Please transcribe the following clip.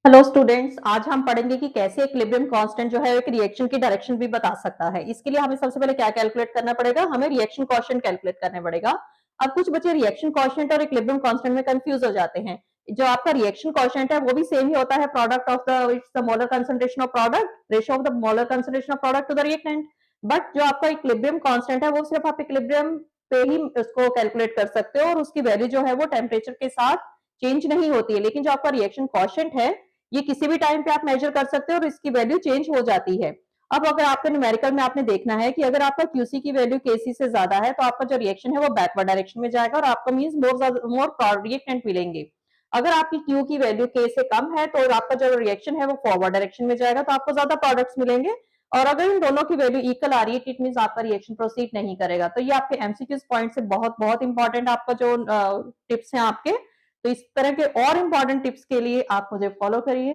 Hello students, आज हम पढ़ेंगे कि कैसे इक्विलिब्रियम कांस्टेंट जो है एक रिएक्शन की डायरेक्शन भी बता सकता है। इसके लिए हमें सबसे पहले क्या कैलकुलेट करना पड़ेगा? हमें रिएक्शन कोएफिशिएंट कैलकुलेट करना पड़ेगा। अब कुछ बच्चे रिएक्शन कोएफिशिएंट और इक्विलिब्रियम कांस्टेंट में कंफ्यूज हो जाते हैं। जो आपका रिएक्शन कोएफिशिएंट है वो भी सेम ही होता है, product of the it's the molar concentration of product, ratio of the molar concentration of product to the reactant. But जो आपका इक्विलिब्रियम कांस्टेंट है वो सिर्फ आप इक्विलिब्रियम पे ही उसको कैलकुलेट कर सकते हो और उसकी वैल्यू जो है वो टेम्परेचर के साथ चेंज नहीं होती है। लेकिन जो आपका रिएक्शन कोएफिशिएंट है ये किसी भी टाइम पे आप मेजर कर सकते हो और इसकी वैल्यू चेंज हो जाती है। अब अगर आपको न्यूमेरिकल में आपने देखना है कि अगर आपका क्यूसी की वैल्यू केसी से ज्यादा है तो आपका जो रिएक्शन है वो बैकवर्ड डायरेक्शन में जाएगा और आपको मींस मोर रिएक्टेंट मिलेंगे। अगर आपकी क्यू की वैल्यू के से कम है तो आपका जो रिएक्शन है वो फॉरवर्ड डायरेक्शन में जाएगा तो आपको ज्यादा प्रोडक्ट्स मिलेंगे। और अगर इन दोनों की वैल्यू इक्वल आ रही है इट मींस आपका रिएक्शन प्रोसीड नहीं करेगा। तो ये आपके एमसीक्यूज पॉइंट से बहुत बहुत इंपॉर्टेंट आपका जो टिप्स हैं आपके। तो इस तरह के और इंपॉर्टेंट टिप्स के लिए आप मुझे फॉलो करिए।